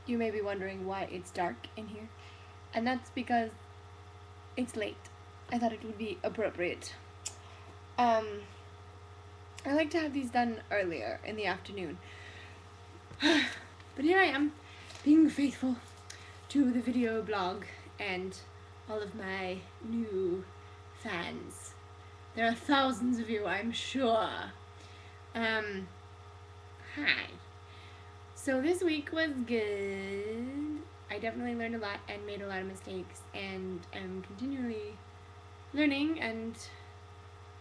You may be wondering why it's dark in here, and that's because it's late. I thought it would be appropriate. I like to have these done earlier in the afternoon. But here I am, being faithful to the video blog and all of my new fans. There are thousands of you, I'm sure. Hi. So this week was good. I definitely learned a lot and made a lot of mistakes, and am continually learning and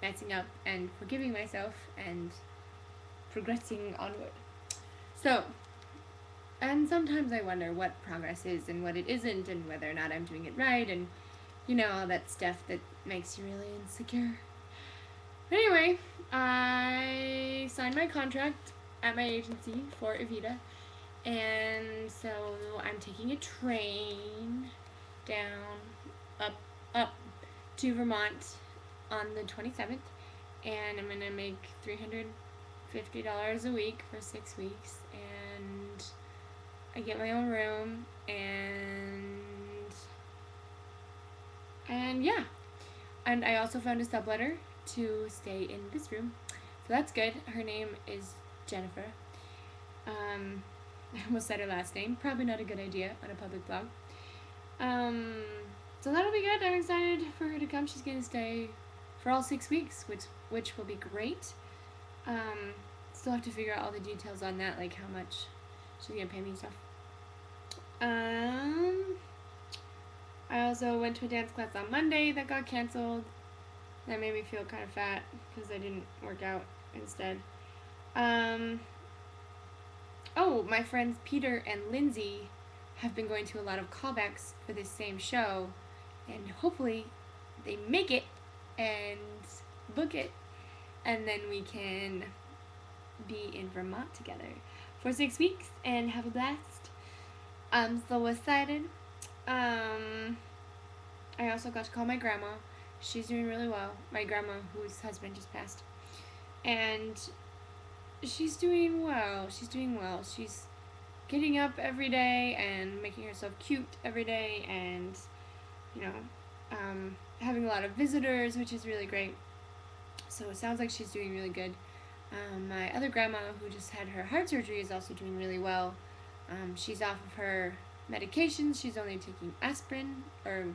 messing up and forgiving myself and progressing onward. So, and sometimes I wonder what progress is and what it isn't, and whether or not I'm doing it right, and you know, all that stuff that makes you really insecure. But anyway, I signed my contract at my agency for Evita, and so I'm taking a train down, up to Vermont on the 27th, and I'm gonna make $350 a week for 6 weeks, and I get my own room, and yeah, and I also found a subletter to stay in this room, so that's good. Her name is Jennifer. I almost said her last name. Probably not a good idea on a public blog. So that'll be good. I'm excited for her to come. She's gonna stay for all 6 weeks, which will be great. Still have to figure out all the details on that, like how much she's gonna pay me and stuff. I also went to a dance class on Monday that got canceled. That made me feel kind of fat because I didn't work out instead. Oh, my friends Peter and Lindsay have been going to a lot of callbacks for this same show, and hopefully they make it and book it, and then we can be in Vermont together for 6 weeks and have a blast. I'm so excited. I also got to call my grandma. She's doing really well. My grandma, whose husband just passed. And she's doing well. She's getting up every day and making herself cute every day, and, you know, having a lot of visitors, which is really great. So it sounds like she's doing really good. My other grandma, who just had her heart surgery, is also doing really well. She's off of her medications. She's only taking aspirin, or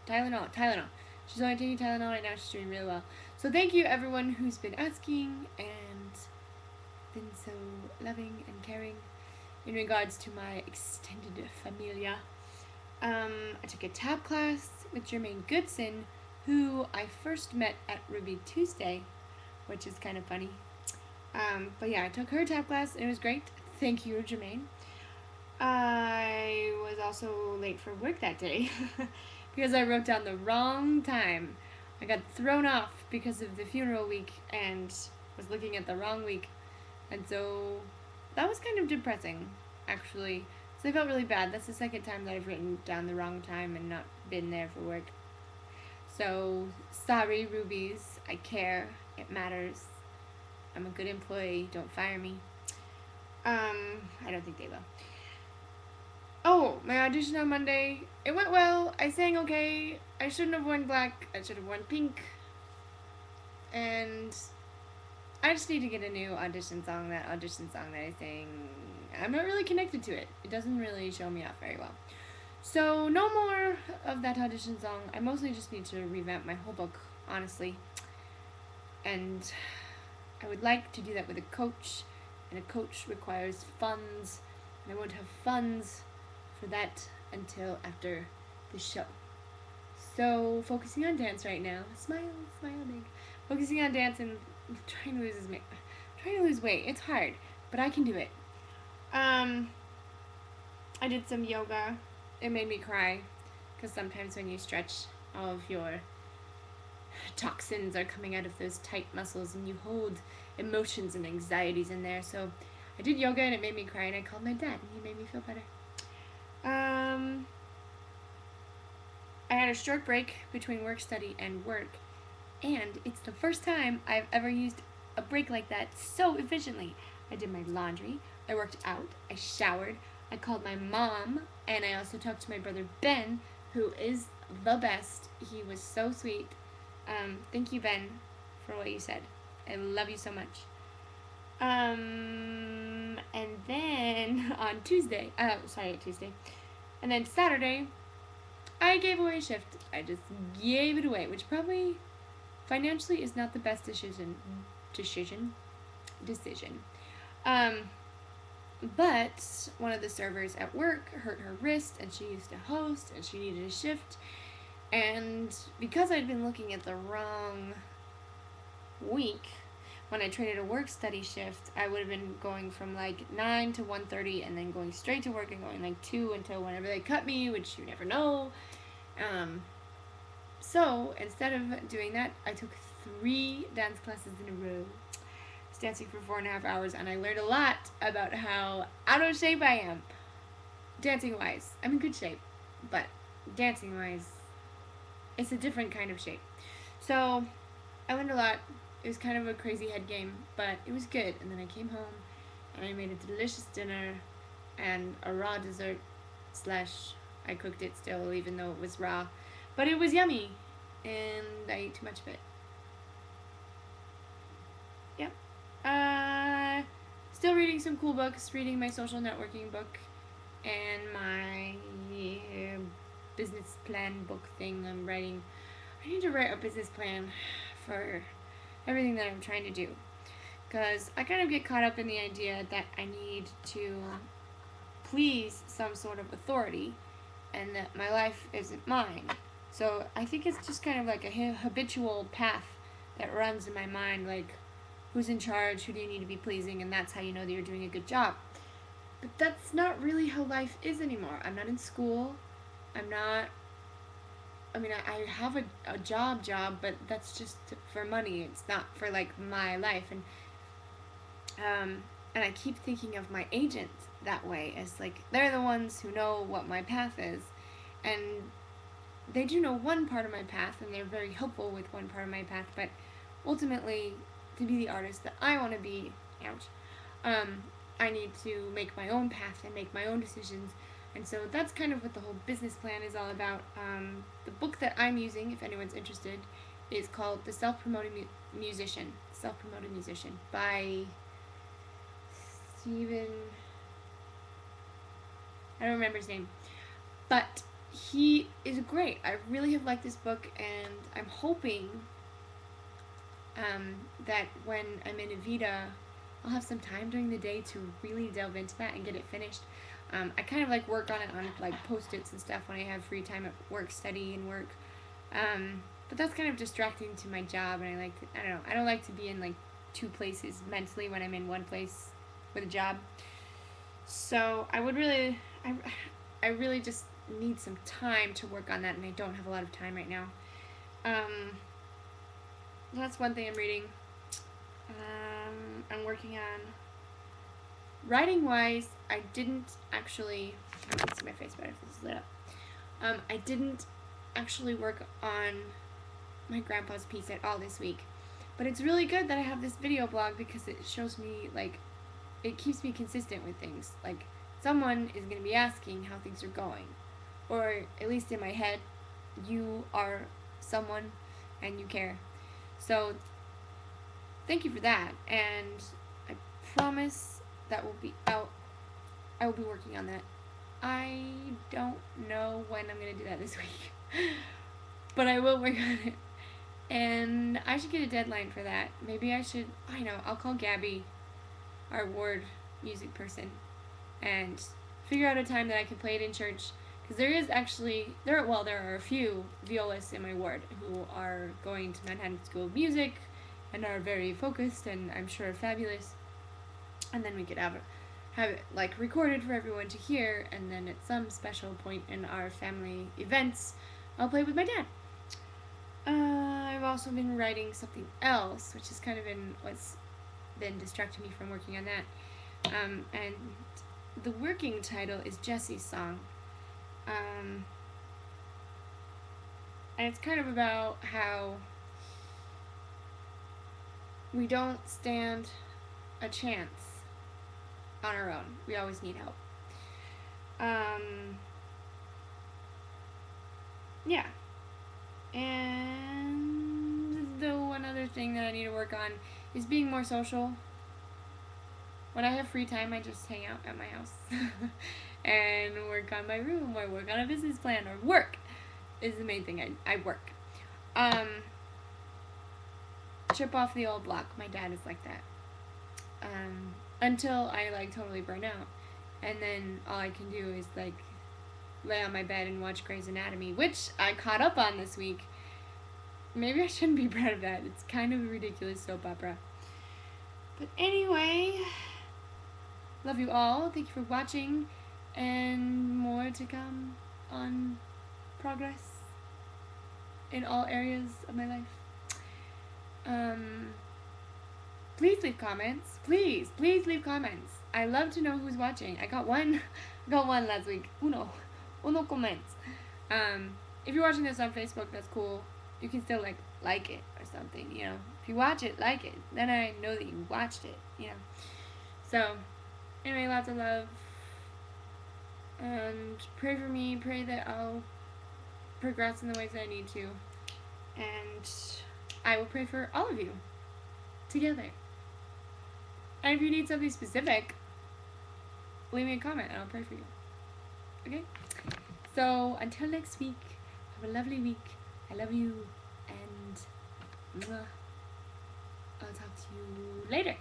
Tylenol. She's only taking Tylenol right now. She's doing really well. So thank you everyone who's been asking and been so loving and caring in regards to my extended familia. I took a tap class with Jermaine Goodson, who I first met at Ruby Tuesday, which is kind of funny. But yeah, I took her tap class and it was great. Thank you, Jermaine. I was also late for work that day because I wrote down the wrong time. I got thrown off because of the funeral week and was looking at the wrong week, and so that was kind of depressing, actually. So I felt really bad. That's the second time that I've written down the wrong time and not been there for work. So sorry, Rubies. I care. It matters. I'm a good employee. Don't fire me. I don't think they will. Oh, my audition on Monday, it went well. I sang okay. I shouldn't have worn black. I should have worn pink. And I just need to get a new audition song. That audition song that I sang, I'm not really connected to it. It doesn't really show me off very well. So no more of that audition song. I mostly just need to revamp my whole book, honestly. And I would like to do that with a coach. And a coach requires funds. And I won't have funds for that until after the show. So focusing on dance right now. Smile big. Focusing on dance and trying to lose weight. It's hard, but I can do it. I did some yoga. It made me cry because sometimes when you stretch, all of your toxins are coming out of those tight muscles and you hold emotions and anxieties in there. So I did yoga and it made me cry, and I called my dad and he made me feel better. I had a short break between work study and work, and it's the first time I've ever used a break like that so efficiently. I did my laundry, I worked out, I showered, I called my mom, and I also talked to my brother Ben, who is the best. He was so sweet. Thank you, Ben, for what you said. I love you so much. And then on Tuesday, Tuesday, and then Saturday, I gave away a shift. I just gave it away, which probably financially is not the best decision. Um, but one of the servers at work hurt her wrist, and she used to host, and she needed a shift. And because I'd been looking at the wrong week, when I traded a work-study shift, I would have been going from like 9 to 1:30, and then going straight to work and going like 2 until whenever they cut me, which you never know. So instead of doing that, I took 3 dance classes in a row. I was dancing for 4.5 hours, and I learned a lot about how out of shape I am. Dancing wise, I'm in good shape, but dancing wise, it's a different kind of shape. So I learned a lot. It was kind of a crazy head game, but it was good. And then I came home and I made a delicious dinner and a raw dessert slash I cooked it still even though it was raw. But it was yummy and I ate too much of it. Yep. Still reading some cool books, reading my social networking book and my business plan book thing I'm writing. I need to write a business plan for everything that I'm trying to do, because I kind of get caught up in the idea that I need to please some sort of authority and that my life isn't mine. So I think it's just kind of like a habitual path that runs in my mind, like who's in charge, who do you need to be pleasing, and that's how you know that you're doing a good job. But that's not really how life is anymore. I'm not in school. I have a job, but that's just for money. It's not for like my life. And I keep thinking of my agent that way, as like they're the ones who know what my path is, and they do know one part of my path, and they're very helpful with one part of my path. But ultimately, to be the artist that I want to be, I need to make my own path and make my own decisions. And so that's kind of what the whole business plan is all about. The book that I'm using, if anyone's interested, is called The Self-Promoted Musician by Stephen... I don't remember his name. But he is great. I really have liked this book, and I'm hoping that when I'm in Evita, I'll have some time during the day to really delve into that and get it finished. I kind of like work on it on like post-its and stuff when I have free time at work, study and work. But that's kind of distracting to my job, and I don't like to be in like 2 places mentally when I'm in one place with a job. So I really just need some time to work on that, and I don't have a lot of time right now. That's one thing I'm reading. I'm working on writing wise. I can see my face better if this is lit up. I didn't actually work on my grandpa's piece at all this week, but it's really good that I have this video blog, because it shows me, like, it keeps me consistent with things. Like, someone is going to be asking how things are going, or at least in my head, you are someone and you care. So thank you for that, and I promise that will be out. I will be working on that. I don't know when I'm going to do that this week, but I will work on it. And I should get a deadline for that. Maybe I'll call Gabby, our ward music person, and figure out a time that I can play it in church. Because there are a few violists in my ward who are going to Manhattan School of Music and are very focused and I'm sure fabulous. And then we could have it like recorded for everyone to hear, and then at some special point in our family events, I'll play with my dad. I've also been writing something else, which is kind of what's been distracting me from working on that. And the working title is Jesse's Song. And it's kind of about how we don't stand a chance on our own. We always need help. Yeah. And the one other thing that I need to work on is being more social. When I have free time, I just hang out at my house and work on my room or work on a business plan or work is the main thing. I work. Um, Chip off the old block. My dad is like that. Until I like totally burn out. And then all I can do is like lay on my bed and watch Grey's Anatomy, which I caught up on this week. Maybe I shouldn't be proud of that. It's kind of a ridiculous soap opera. But anyway, love you all. Thank you for watching. And more to come on progress in all areas of my life. Please leave comments. Please leave comments. I love to know who's watching. I got one last week. Uno comments. If you're watching this on Facebook, that's cool. You can still like it or something, you know. If you watch it, like it. Then I know that you watched it, you know. So, anyway, lots of love. And pray for me. Pray that I'll progress in the ways that I need to. And I will pray for all of you together. And if you need something specific, leave me a comment and I'll pray for you. Okay? So, until next week, have a lovely week. I love you. And I'll talk to you later.